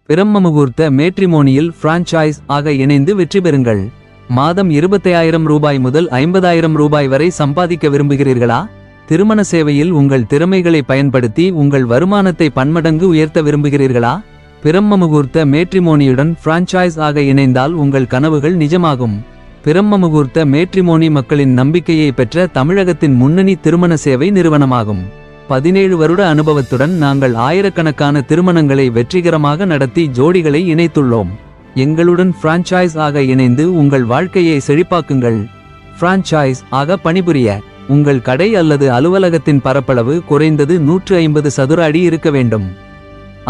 பிரம்ம முகூர்த்த மேட்ரிமோனியில் பிரான்ச்சைஸ் ஆக இணைந்து வெற்றி பெறுங்கள். மாதம் 25,000 ரூபாய் முதல் 50,000 ரூபாய் வரை சம்பாதிக்க விரும்புகிறீர்களா? திருமண சேவையில் உங்கள் திறமைகளை பயன்படுத்தி உங்கள் வருமானத்தை பன்மடங்கு உயர்த்த விரும்புகிறீர்களா? பிரம்ம முகூர்த்த மேட்ரிமோனியுடன் பிரான்ச்சைஸ் ஆக இணைந்தால் உங்கள் கனவுகள் நிஜமாகும். பிரம்ம முகூர்த்த மேட்ரிமோனி மக்களின் நம்பிக்கையை பெற்ற தமிழகத்தின் முன்னணி திருமண சேவை நிறுவனமாகும். 17 வருட அனுபவத்துடன் நாங்கள் ஆயிரக்கணக்கான திருமணங்களை வெற்றிகரமாக நடத்தி ஜோடிகளை இணைத்துள்ளோம். எங்களுடன் பிரான்ச்சைஸ் ஆக இணைந்து உங்கள் வாழ்க்கையை செழிப்பாக்குங்கள். பிரான்ச்சைஸ் ஆக பணிபுரிய உங்கள் கடை அல்லது அலுவலகத்தின் பரப்பளவு குறைந்தது 150 சதுர அடி இருக்க வேண்டும்.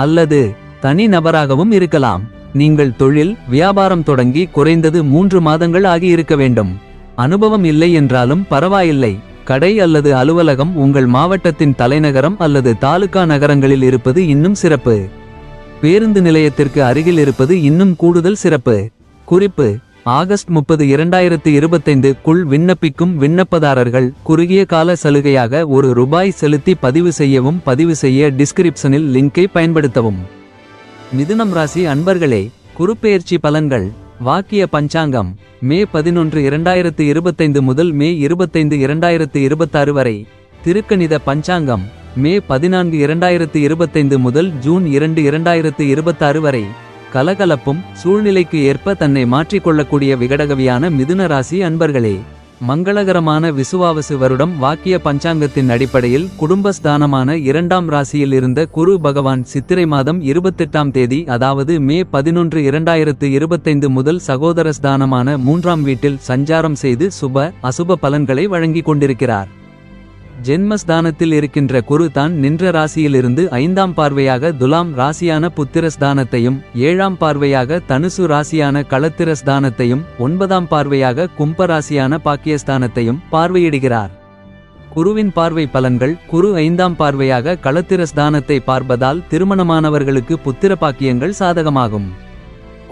அல்லது தனி நபராகவும் இருக்கலாம். நீங்கள் தொழில் வியாபாரம் தொடங்கி குறைந்தது 3 மாதங்கள் ஆகி இருக்க வேண்டும். அனுபவம் இல்லை என்றாலும் பரவாயில்லை. கடை அல்லது அலுவலகம் உங்கள் மாவட்டத்தின் தலைநகரம் அல்லது தாலுகா நகரங்களில் இருப்பது இன்னும் சிறப்பு. பேருந்து நிலையத்திற்கு அருகில் இருப்பது இன்னும் கூடுதல் சிறப்பு. குறிப்பு: ஆகஸ்ட் 30, 2025 க்குள் விண்ணப்பிக்கும் விண்ணப்பதாரர்கள் குறுகிய கால சலுகையாக ₹1 செலுத்தி பதிவு செய்யவும். பதிவு செய்ய டிஸ்கிரிப்ஷனில் லிங்கை பயன்படுத்தவும். மிதுனம் ராசி அன்பர்களே, குருப்பெயர்ச்சி பலன்கள். வாக்கிய பஞ்சாங்கம் மே 11, 2025 முதல் மே 25, 2026 வரை. திருக்கணித பஞ்சாங்கம் மே 14, 2025 முதல் ஜூன் 2, 2026 வரை. கலகலப்பும் சூழ்நிலைக்கு ஏற்ப தன்னை மாற்றிக்கொள்ளக்கூடிய விகடகவியான மிதுன ராசி அன்பர்களே, மங்களகரமான விசுவாவசு வருடம் வாக்கிய பஞ்சாங்கத்தின் அடிப்படையில் குடும்பஸ்தானமான 2ஆம் ராசியில் இருந்த குரு பகவான் சித்திரை மாதம் 28ஆம் தேதி அதாவது மே 11, 2025 முதல் சகோதரஸ்தானமான 3ஆம் வீட்டில் சஞ்சாரம் செய்து சுப அசுப பலன்களை வழங்கிக் கொண்டிருக்கிறார். ஜென்மஸ்தானத்தில் இருக்கின்ற குரு தான் நின்ற ராசியிலிருந்து 5ஆம் பார்வையாக துலாம் ராசியான புத்திரஸ்தானத்தையும் 7ஆம் பார்வையாக தனுசு ராசியான களத்திரஸ்தானத்தையும் 9ஆம் பார்வையாக கும்ப ராசியான பாக்கியஸ்தானத்தையும் பார்வையிடுகிறார். குருவின் பார்வை பலன்கள்: குரு 5ஆம் பார்வையாக களத்திரஸ்தானத்தை பார்ப்பதால் திருமணமானவர்களுக்கு புத்திர பாக்கியங்கள் சாதகமாகும்.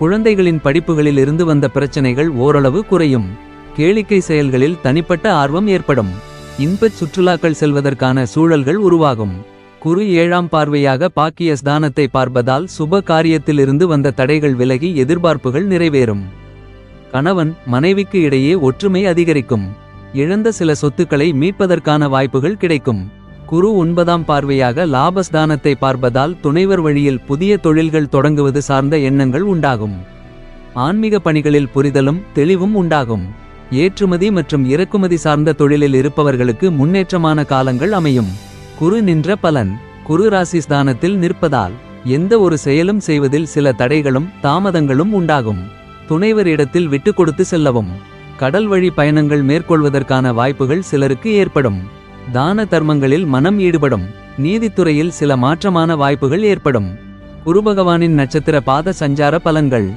குழந்தைகளின் படிப்புகளில் இருந்து வந்த பிரச்சனைகள் ஓரளவு குறையும். கேளிக்கை செயல்களில் தனிப்பட்ட ஆர்வம் ஏற்படும். இன்பச் சுற்றுலாக்கள் செல்வதற்கான சூழல்கள் உருவாகும். குரு 7ஆம் பார்வையாக பாக்கியஸ்தானத்தை பார்ப்பதால் சுப காரியத்திலிருந்து வந்த தடைகள் விலகி எதிர்பார்ப்புகள் நிறைவேறும். கணவன் மனைவிக்கு இடையே ஒற்றுமை அதிகரிக்கும். இழந்த சில சொத்துக்களை மீட்பதற்கான வாய்ப்புகள் கிடைக்கும். குரு 9ஆம் பார்வையாக லாபஸ்தானத்தை பார்ப்பதால் துணைவர் வழியில் புதிய தொழில்கள் தொடங்குவது சார்ந்த எண்ணங்கள் உண்டாகும். ஆன்மீக பணிகளில் புரிதலும் தெளிவும் உண்டாகும். ஏற்றுமதி மற்றும் இறக்குமதி சார்ந்த தொழிலில் இருப்பவர்களுக்கு முன்னேற்றமான காலங்கள் அமையும். குரு நின்ற பலன்: குரு ராசி ஸ்தானத்தில் நிற்பதால் எந்த ஒரு செயலும் செய்வதில் சில தடைகளும் தாமதங்களும் உண்டாகும். துணைவர் இடத்தில் விட்டு கொடுத்து செல்லவும். கடல் வழி பயணங்கள் மேற்கொள்வதற்கான வாய்ப்புகள் சிலருக்கு ஏற்படும். தான தர்மங்களில் மனம் ஈடுபடும். நீதித்துறையில் சில மாற்றமான வாய்ப்புகள் ஏற்படும். குரு பகவானின் நட்சத்திர பாத சஞ்சார பலன்கள்: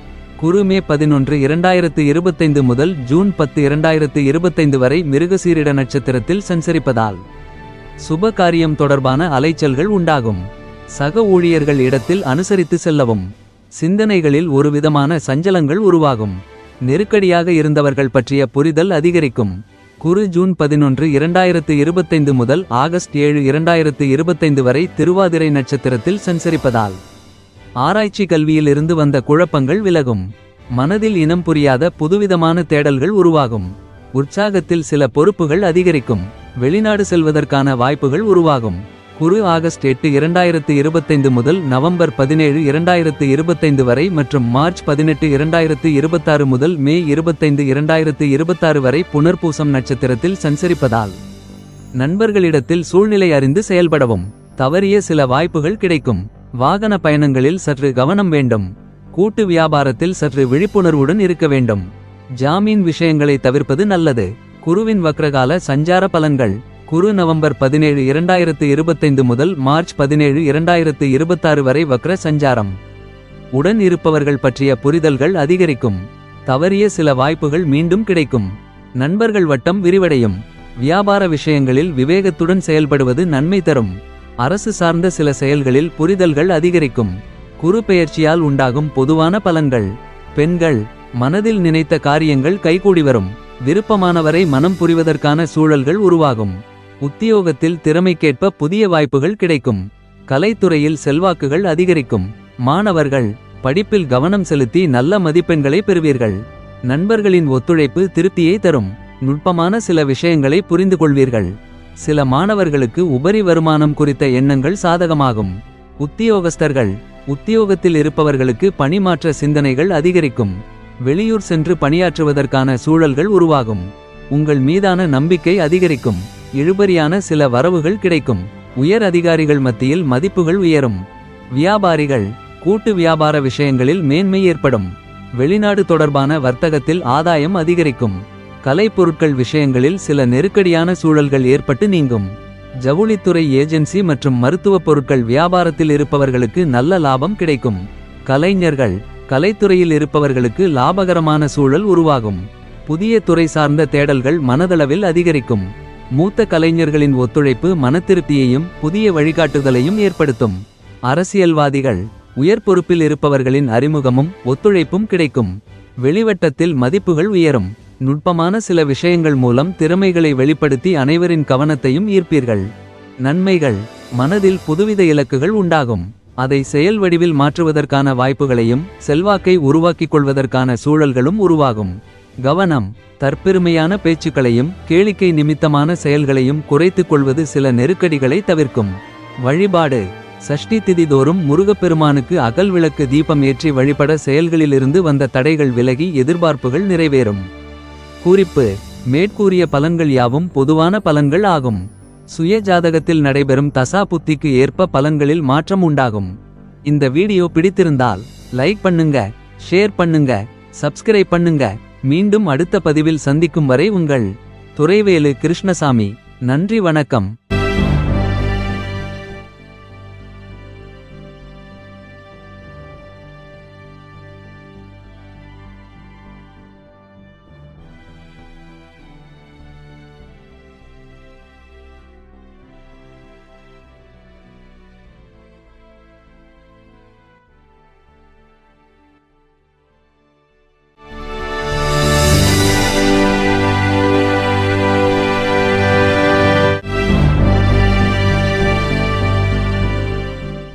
குரு மே 11, 2025 முதல் ஜூன் 10, 2025 வரை மிருகசீரிட நட்சத்திரத்தில் சஞ்சரிப்பதால் சுப காரியம் தொடர்பான அலைச்சல்கள் உண்டாகும். சக ஊழியர்கள் இடத்தில் அனுசரித்து செல்லவும். சிந்தனைகளில் ஒருவிதமான சஞ்சலங்கள் உருவாகும். நெருக்கடியாக இருந்தவர்கள் பற்றிய புரிதல் அதிகரிக்கும். குரு ஜூன் 11, 2025 முதல் ஆகஸ்ட் 7, 2025 வரை திருவாதிரை நட்சத்திரத்தில் சஞ்சரிப்பதால் ஆராய்ச்சி கல்வியில் இருந்து வந்த குழப்பங்கள் விலகும். மனதில் இனம் புரியாத புதுவிதமான தேடல்கள் உருவாகும். உற்சாகத்தில் சில பொறுப்புகள் அதிகரிக்கும். வெளிநாடு செல்வதற்கான வாய்ப்புகள் உருவாகும். குரு ஆகஸ்ட் 8, 2025 முதல் நவம்பர் 17, 2025 வரை மற்றும் மார்ச் 18, 2026 முதல் மே 25, 2026 வரை புனர்பூசம் நட்சத்திரத்தில் சஞ்சரிப்பதால் நண்பர்களிடத்தில் சூழ்நிலை அறிந்து செயல்படவும். தவறிய சில வாய்ப்புகள் கிடைக்கும். வாகன பயணங்களில் சற்று கவனம் வேண்டும். கூட்டு வியாபாரத்தில் சற்று விழிப்புணர்வுடன் இருக்க வேண்டும். ஜாமீன் விஷயங்களை தவிர்ப்பது நல்லது. குருவின் வக்ரகால சஞ்சார பலன்கள்: குரு நவம்பர் 17, 2025 முதல் மார்ச் 17, 2026 வரை வக்ர சஞ்சாரம். உடன் இருப்பவர்கள் பற்றிய புரிதல்கள் அதிகரிக்கும். தவறிய சில வாய்ப்புகள் மீண்டும் கிடைக்கும். நண்பர்கள் வட்டம் விரிவடையும். வியாபார விஷயங்களில் விவேகத்துடன் செயல்படுவது நன்மை தரும். அரசு சார்ந்த சில செயல்களில் புரிதல்கள் அதிகரிக்கும். குரு பெயர்ச்சியால் உண்டாகும் பொதுவான பலன்கள்: பெண்கள் மனதில் நினைத்த காரியங்கள் கைகூடி வரும். விருப்பமானவரை மனம் புரிவதற்கான சூழல்கள் உருவாகும். உத்தியோகத்தில் திறமைக்கேற்ப புதிய வாய்ப்புகள் கிடைக்கும். கலைத்துறையில் செல்வாக்குகள் அதிகரிக்கும். மாணவர்கள் படிப்பில் கவனம் செலுத்தி நல்ல மதிப்பெண்களை பெறுவீர்கள். நண்பர்களின் ஒத்துழைப்பு திருப்தியை தரும். நுட்பமான சில விஷயங்களை புரிந்து கொள்வீர்கள். சில மாணவர்களுக்கு உபரி வருமானம் குறித்த எண்ணங்கள் சாதகமாகும். உத்தியோகஸ்தர்கள். உத்தியோகத்தில் இருப்பவர்களுக்கு பணிமாற்ற சிந்தனைகள் அதிகரிக்கும். வெளியூர் சென்று பணியாற்றுவதற்கான சூழல்கள் உருவாகும். உங்கள் மீதான நம்பிக்கை அதிகரிக்கும். இழுபறியான சில வரவுகள் கிடைக்கும். உயர் அதிகாரிகள் மத்தியில் மதிப்புகள் உயரும். வியாபாரிகள். கூட்டு வியாபார விஷயங்களில் மேன்மை ஏற்படும். வெளிநாடு தொடர்பான வர்த்தகத்தில் ஆதாயம் அதிகரிக்கும். கலைப்பொருட்கள் விஷயங்களில் சில நெருக்கடியான சூழல்கள் ஏற்பட்டு நீங்கும். ஜவுளித்துறை ஏஜென்சி மற்றும் மருத்துவப் பொருட்கள் வியாபாரத்தில் இருப்பவர்களுக்கு நல்ல லாபம் கிடைக்கும். கலைஞர்கள். கலைத்துறையில் இருப்பவர்களுக்கு லாபகரமான சூழல் உருவாகும். புதிய துறை சார்ந்த தேடல்கள் மனதளவில் அதிகரிக்கும். மூத்த கலைஞர்களின் ஒத்துழைப்பு மனத்திருப்தியையும் புதிய வழிகாட்டுதலையும் ஏற்படுத்தும். அரசியல்வாதிகள். உயர் பொறுப்பில் இருப்பவர்களின் அறிமுகமும் ஒத்துழைப்பும் கிடைக்கும். வெளிவட்டத்தில் மதிப்புகள் உயரும். நுட்பமான சில விஷயங்கள் மூலம் திறமைகளை வெளிப்படுத்தி அனைவரின் கவனத்தையும் ஈர்ப்பீர்கள். நன்மைகள். மனதில் புதுவித இலக்குகள் உண்டாகும். அதை செயல் வடிவில் மாற்றுவதற்கான வாய்ப்புகளையும் செல்வாக்கை உருவாக்கிக் கொள்வதற்கான சூழல்களும் உருவாகும். கவனம். தற்பெருமையான பேச்சுக்களையும் கேளிக்கை நிமித்தமான செயல்களையும் குறைத்துக் கொள்வது சில நெருக்கடிகளை தவிர்க்கும். வழிபாடு. சஷ்டி திதி தோறும் முருகப்பெருமானுக்கு அகல் விளக்கு தீபம் ஏற்றி வழிபட செயல்களிலிருந்து வந்த தடைகள் விலகி எதிர்பார்ப்புகள் நிறைவேறும். குறிப்பு. மேற்கூறிய பலன்கள் யாவும் பொதுவான பலன்கள் ஆகும். சுய ஜாதகத்தில் நடைபெறும் தசா புத்திக்கு ஏற்ப பலன்களில் மாற்றம் உண்டாகும். இந்த வீடியோ பிடித்திருந்தால் லைக் பண்ணுங்க, ஷேர் பண்ணுங்க, சப்ஸ்கிரைப் பண்ணுங்க. மீண்டும் அடுத்த பதிவில் சந்திக்கும் வரை உங்கள் துரைவேலு கிருஷ்ணசாமி. நன்றி, வணக்கம்.